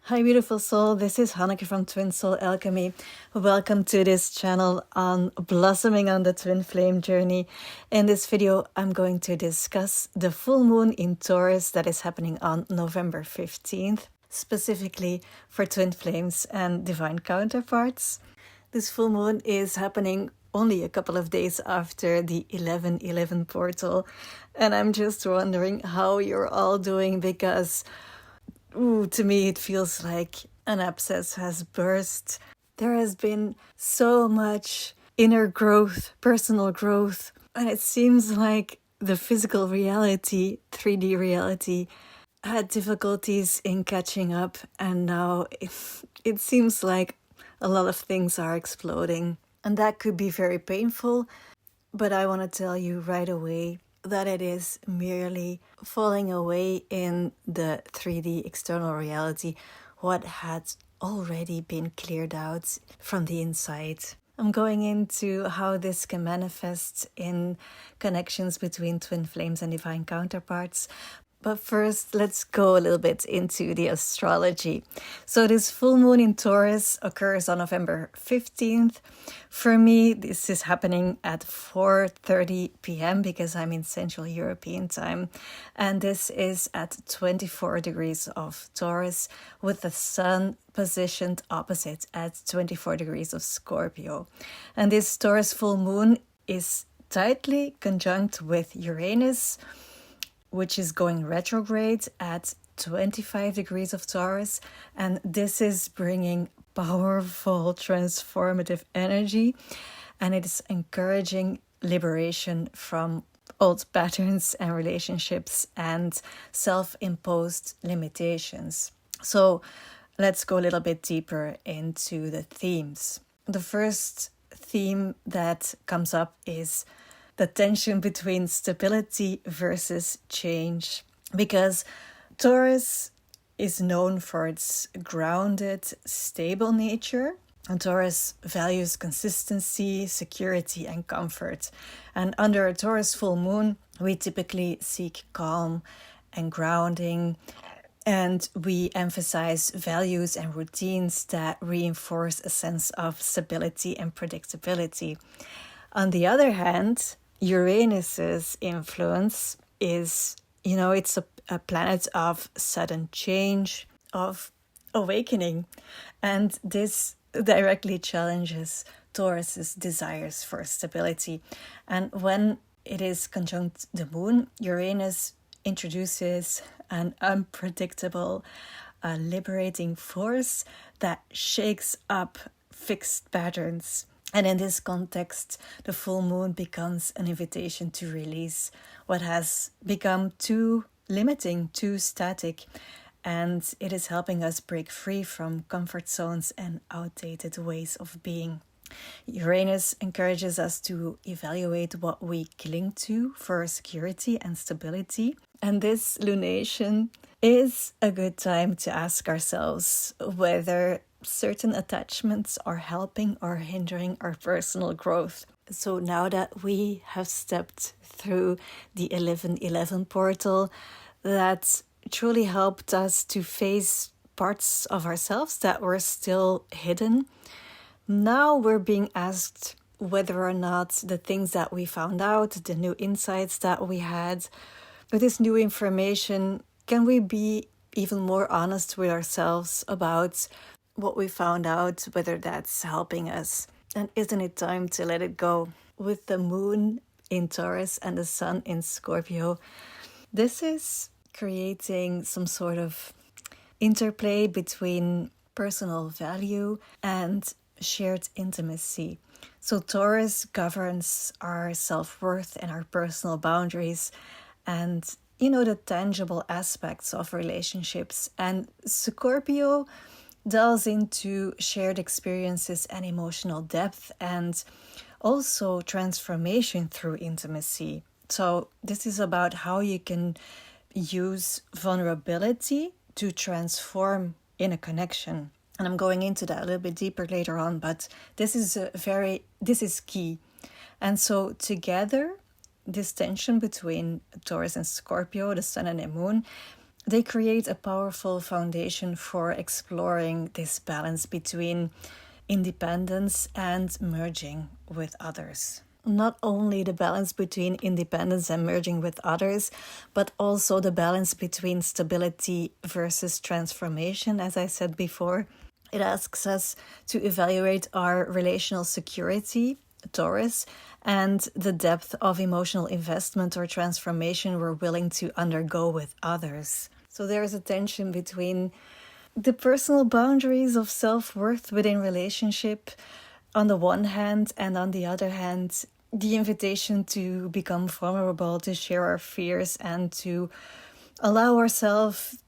Hi, beautiful soul. This is Hanneke from Twin Soul Alchemy. Welcome to this channel on blossoming on the twin flame journey. In this video, I'm going to discuss the full moon in Taurus that is happening on November 15th, specifically for twin flames and divine counterparts. This full moon is happening only a couple of days after the 11/11 portal, and I'm just wondering how you're all doing because to me, it feels like an abscess has burst. There has been so much inner growth, personal growth, and it seems like the physical reality, 3D reality, had difficulties in catching up, and now it seems like a lot of things are exploding. And that could be very painful, but I want to tell you right away that it is merely falling away in the 3D external reality, what had already been cleared out from the inside. I'm going into how this can manifest in connections between twin flames and divine counterparts. But first, let's go a little bit into the astrology. So this full moon in Taurus occurs on November 15th. For me, this is happening at 4:30 p.m. because I'm in Central European time. And this is at 24 degrees of Taurus with the sun positioned opposite at 24 degrees of Scorpio. And this Taurus full moon is tightly conjunct with Uranus, which is going retrograde at 25 degrees of Taurus. And this is bringing powerful transformative energy, and it is encouraging liberation from old patterns and relationships and self-imposed limitations. So let's go a little bit deeper into the themes. The first theme that comes up is the tension between stability versus change, because Taurus is known for its grounded, stable nature. And Taurus values consistency, security, and comfort. And under a Taurus full moon, we typically seek calm and grounding, and we emphasize values and routines that reinforce a sense of stability and predictability. On the other hand, Uranus's influence is, it's a planet of sudden change, of awakening. And this directly challenges Taurus's desires for stability. And when it is conjunct the moon, Uranus introduces an unpredictable, liberating force that shakes up fixed patterns. And in this context, the full moon becomes an invitation to release what has become too limiting, too static. And it is helping us break free from comfort zones and outdated ways of being. Uranus encourages us to evaluate what we cling to for security and stability. And this lunation is a good time to ask ourselves whether certain attachments are helping or hindering our personal growth. So now that we have stepped through the 11/11 portal, that truly helped us to face parts of ourselves that were still hidden. Now we're being asked whether or not the things that we found out, the new insights that we had, with this new information, can we be even more honest with ourselves about what we found out, whether that's helping us? And isn't it time to let it go? With the moon in Taurus and the sun in Scorpio, this is creating some sort of interplay between personal value and shared intimacy. So Taurus governs our self-worth and our personal boundaries and, the tangible aspects of relationships. And Scorpio delves into shared experiences and emotional depth and also transformation through intimacy. So this is about how you can use vulnerability to transform in a connection. And I'm going into that a little bit deeper later on, but this is key. And so together, this tension between Taurus and Scorpio, the sun and the moon, they create a powerful foundation for exploring this balance between independence and merging with others. Not only the balance between independence and merging with others, but also the balance between stability versus transformation, as I said before. It asks us to evaluate our relational security, Taurus, and the depth of emotional investment or transformation we're willing to undergo with others. So there is a tension between the personal boundaries of self-worth within relationship on the one hand, and on the other hand, the invitation to become vulnerable, to share our fears, and to allow ourselves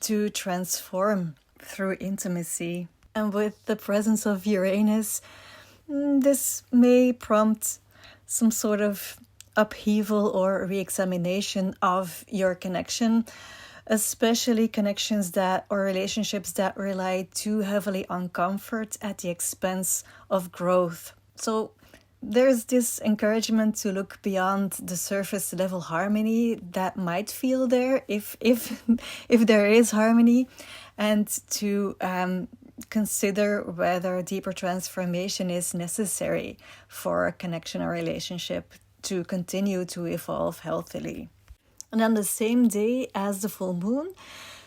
to transform through intimacy. And with the presence of Uranus, this may prompt some sort of upheaval or re-examination of your connection, especially connections that or relationships that rely too heavily on comfort at the expense of growth. So there's this encouragement to look beyond the surface level harmony that might feel there if there is harmony, and to consider whether deeper transformation is necessary for a connection or relationship to continue to evolve healthily. And on the same day as the full moon,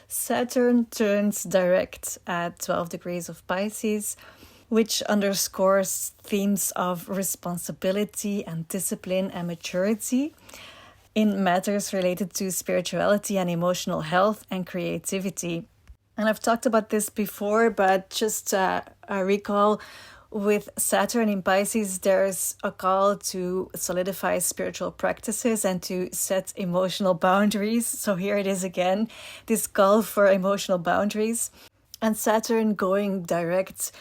Saturn turns direct at 12 degrees of Pisces, which underscores themes of responsibility and discipline and maturity in matters related to spirituality and emotional health and creativity. And I've talked about this before, but just a recall, with Saturn in Pisces, there's a call to solidify spiritual practices and to set emotional boundaries. So here it is again, this call for emotional boundaries. And Saturn going direct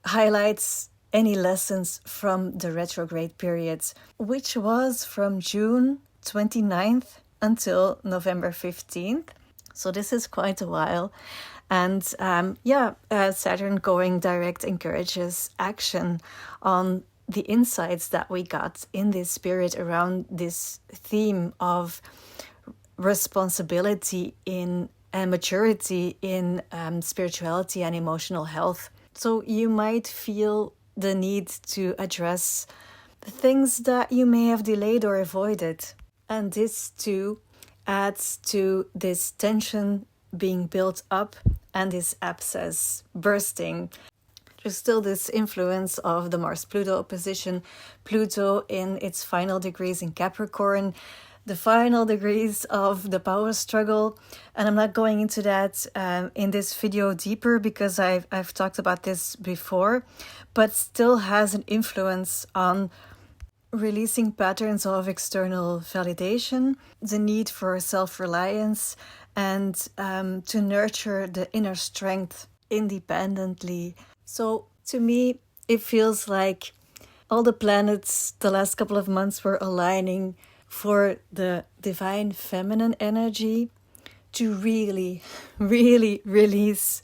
highlights any lessons from the retrograde period, which was from June 29th until November 15th. So this is quite a while. And Saturn going direct encourages action on the insights that we got in this period around this theme of responsibility in and maturity in spirituality and emotional health. So you might feel the need to address the things that you may have delayed or avoided. And this too adds to this tension being built up and this abscess bursting. There's still this influence of the Mars-Pluto opposition, Pluto in its final degrees in Capricorn, the final degrees of the power struggle. And I'm not going into that in this video deeper because I've talked about this before, but still has an influence on releasing patterns of external validation, the need for self-reliance, and to nurture the inner strength independently. So to me, it feels like all the planets the last couple of months were aligning for the divine feminine energy to really, really release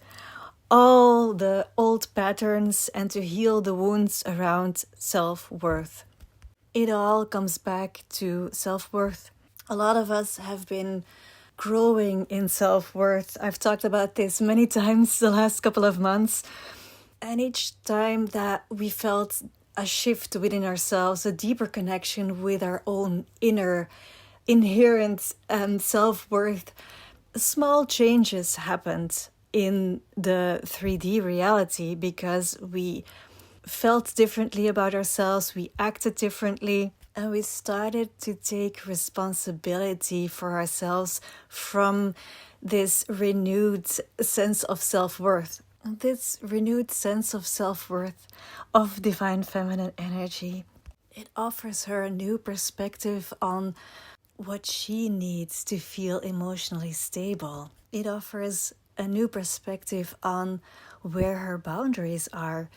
all the old patterns and to heal the wounds around self-worth. It all comes back to self-worth. A lot of us have been growing in self-worth. I've talked about this many times the last couple of months. And each time that we felt a shift within ourselves, a deeper connection with our own inner, inherent self-worth, small changes happened in the 3D reality because we felt differently about ourselves, we acted differently, and we started to take responsibility for ourselves from this renewed sense of self-worth. This renewed sense of self-worth, of divine feminine energy, it offers her a new perspective on what she needs to feel emotionally stable. It offers a new perspective on where her boundaries are.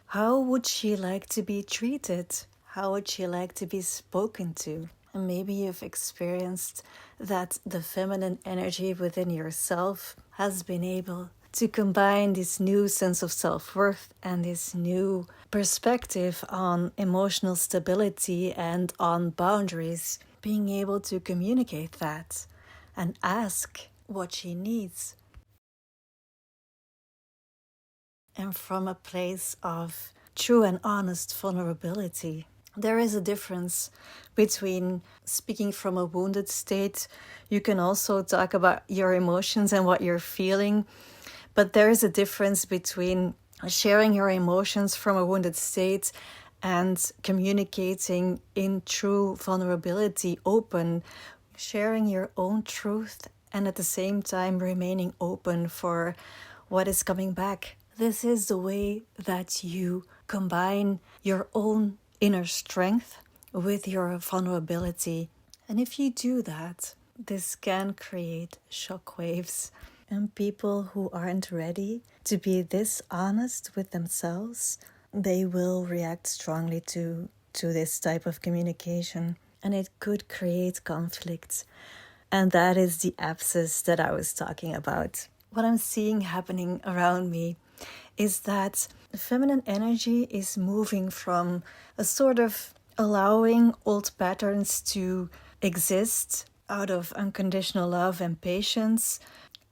How would she like to be treated? How would she like to be spoken to? And maybe you've experienced that the feminine energy within yourself has been able to combine this new sense of self-worth and this new perspective on emotional stability and on boundaries, being able to communicate that and ask what she needs, and from a place of true and honest vulnerability. There is a difference between speaking from a wounded state. You can also talk about your emotions and what you're feeling, but there is a difference between sharing your emotions from a wounded state and communicating in true vulnerability, open, sharing your own truth, and at the same time remaining open for what is coming back. This is the way that you combine your own inner strength with your vulnerability. And if you do that, this can create shockwaves. And people who aren't ready to be this honest with themselves, they will react strongly to this type of communication. And it could create conflict. And that is the abscess that I was talking about. What I'm seeing happening around me is that the feminine energy is moving from a sort of allowing old patterns to exist out of unconditional love and patience.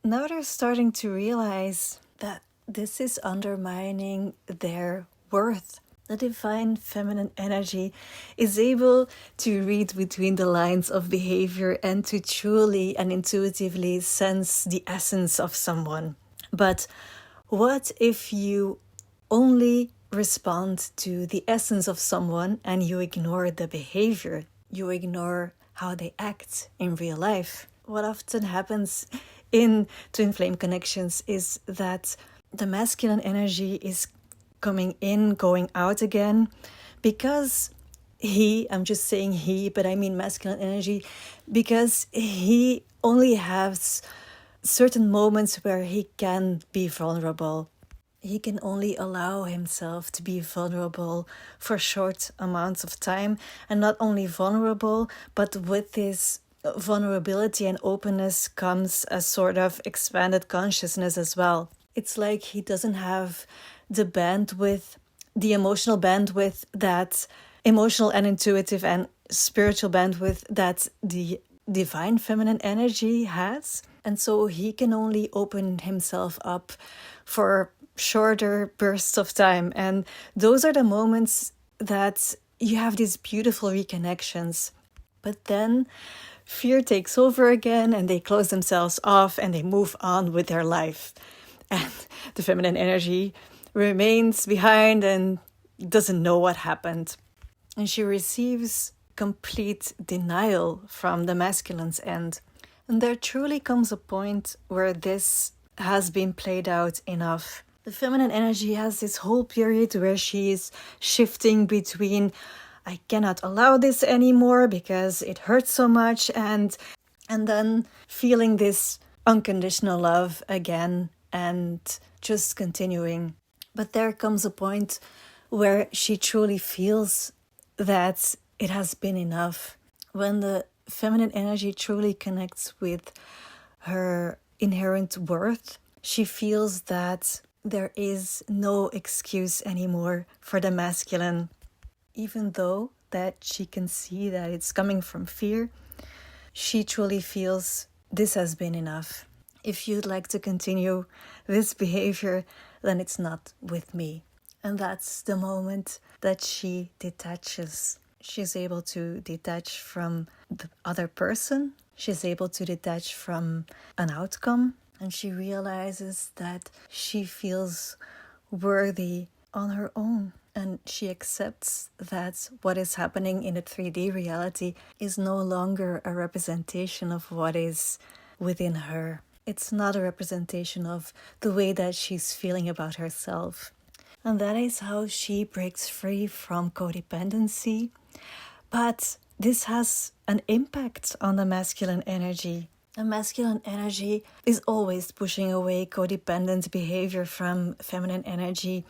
Now they're starting to realize that this is undermining their worth. The divine feminine energy is able to read between the lines of behavior and to truly and intuitively sense the essence of someone. But what if you only respond to the essence of someone and you ignore the behavior? You ignore how they act in real life. What often happens in twin flame connections is that the masculine energy is coming in, going out again, because I'm just saying he, but I mean masculine energy, because he only has certain moments where he can be vulnerable. He can only allow himself to be vulnerable for short amounts of time, and not only vulnerable, but with this vulnerability and openness comes a sort of expanded consciousness as well. It's like he doesn't have the bandwidth, the emotional bandwidth, that emotional and intuitive and spiritual bandwidth that the divine feminine energy has. And so he can only open himself up for shorter bursts of time. And those are the moments that you have these beautiful reconnections. But then fear takes over again and they close themselves off and they move on with their life. And the feminine energy remains behind and doesn't know what happened. And she receives complete denial from the masculine's end. And there truly comes a point where this has been played out enough. The feminine energy has this whole period where she is shifting between, I cannot allow this anymore because it hurts so much, and then feeling this unconditional love again and just continuing. But there comes a point where she truly feels that it has been enough. When the feminine energy truly connects with her inherent worth, she feels that there is no excuse anymore for the masculine. Even though that she can see that it's coming from fear, she truly feels this has been enough. If you'd like to continue this behavior, then it's not with me. And that's the moment that she detaches. She's able to detach from the other person. She's able to detach from an outcome. And she realizes that she feels worthy on her own. And she accepts that what is happening in the 3D reality is no longer a representation of what is within her. It's not a representation of the way that she's feeling about herself. And that is how she breaks free from codependency. But this has an impact on the masculine energy. The masculine energy is always pushing away codependent behavior from feminine energy.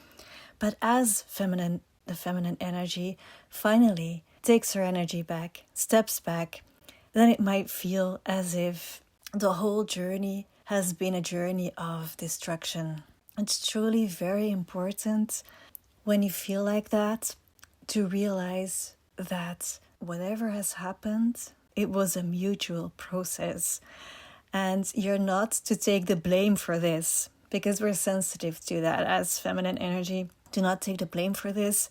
But as the feminine energy finally takes her energy back, steps back, then it might feel as if the whole journey has been a journey of destruction. It's truly very important when you feel like that to realize that whatever has happened, it was a mutual process. And you're not to take the blame for this, because we're sensitive to that as feminine energy. Do not take the blame for this,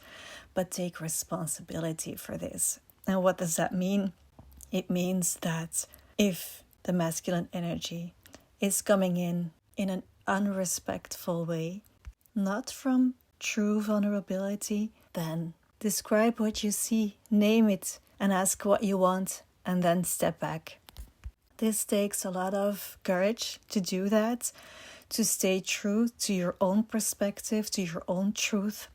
but take responsibility for this. And what does that mean? It means that if the masculine energy is coming in an unrespectful way, not from true vulnerability, then describe what you see, name it, and ask what you want, and then step back. This takes a lot of courage to do that, to stay true to your own perspective, to your own truth.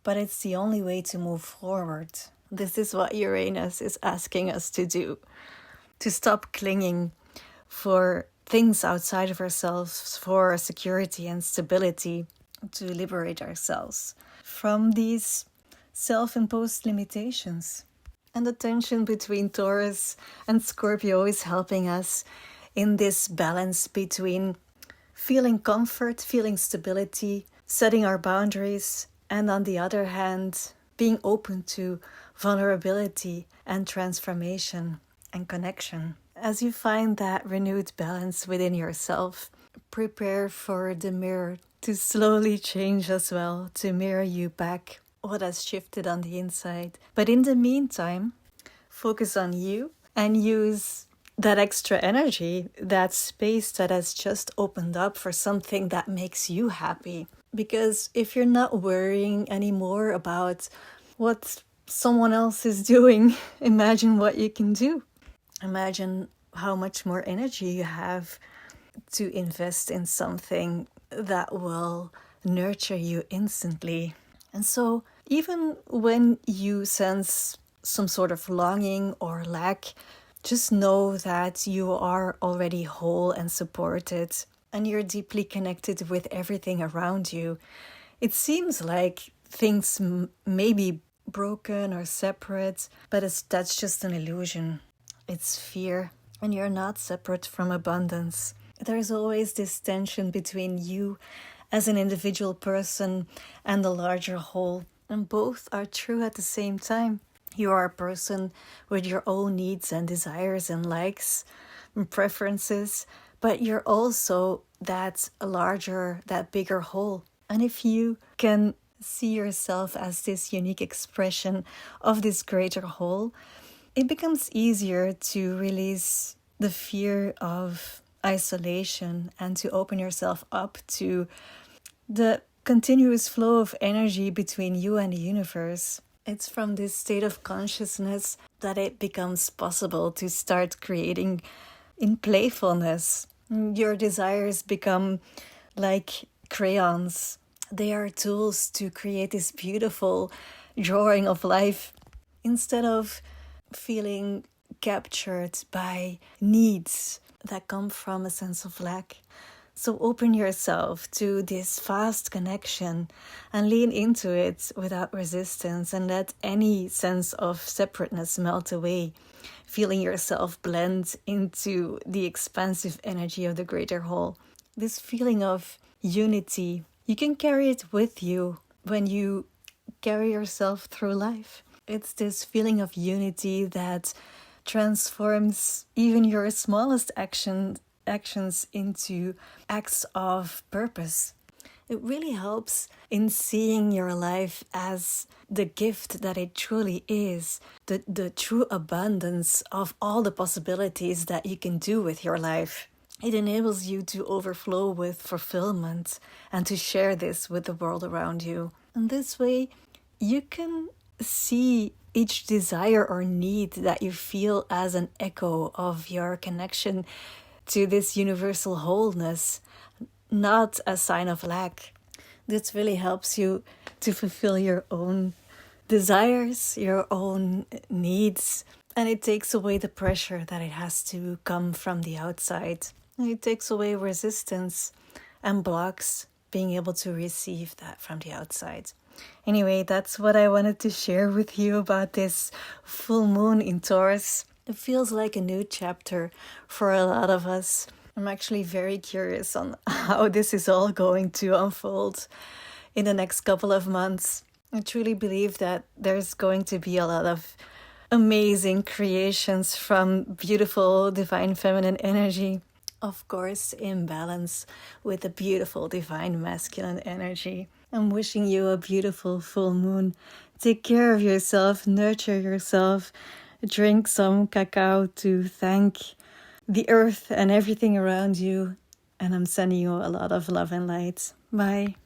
But it's the only way to move forward. This is what Uranus is asking us to do. To stop clinging for things outside of ourselves, for security and stability, to liberate ourselves from these self-imposed limitations. And the tension between Taurus and Scorpio is helping us in this balance between feeling comfort, feeling stability, setting our boundaries, and on the other hand, being open to vulnerability and transformation and connection. As you find that renewed balance within yourself, prepare for the mirror to slowly change as well, to mirror you back what has shifted on the inside. But in the meantime, focus on you and use that extra energy, that space that has just opened up for something that makes you happy. Because if you're not worrying anymore about what someone else is doing, imagine what you can do. Imagine how much more energy you have to invest in something that will nurture you instantly. And so even when you sense some sort of longing or lack, just know that you are already whole and supported, and you're deeply connected with everything around you. It seems like things may be broken or separate, but that's just an illusion. It's fear, and you're not separate from abundance. There's always this tension between you as an individual person and the larger whole, and both are true at the same time. You are a person with your own needs and desires and likes and preferences, but you're also that larger, that bigger whole. And if you can see yourself as this unique expression of this greater whole, it becomes easier to release the fear of isolation and to open yourself up to the continuous flow of energy between you and the universe. It's from this state of consciousness that it becomes possible to start creating in playfulness. Your desires become like crayons. They are tools to create this beautiful drawing of life instead of feeling captured by needs that come from a sense of lack. So open yourself to this fast connection and lean into it without resistance, and let any sense of separateness melt away, feeling yourself blend into the expansive energy of the greater whole. This feeling of unity, you can carry it with you when you carry yourself through life. It's this feeling of unity that transforms even your smallest actions into acts of purpose. It really helps in seeing your life as the gift that it truly is, the true abundance of all the possibilities that you can do with your life. It enables you to overflow with fulfillment and to share this with the world around you. And this way, you can see each desire or need that you feel as an echo of your connection to this universal wholeness, not a sign of lack. This really helps you to fulfill your own desires, your own needs, and it takes away the pressure that it has to come from the outside. It takes away resistance and blocks being able to receive that from the outside. Anyway, that's what I wanted to share with you about this full moon in Taurus. It feels like a new chapter for a lot of us. I'm actually very curious on how this is all going to unfold in the next couple of months. I truly believe that there's going to be a lot of amazing creations from beautiful divine feminine energy of course, in balance with the beautiful divine masculine energy. I'm wishing you a beautiful full moon. Take care of yourself, nurture yourself, drink some cacao to thank the earth and everything around you. And I'm sending you a lot of love and light. Bye.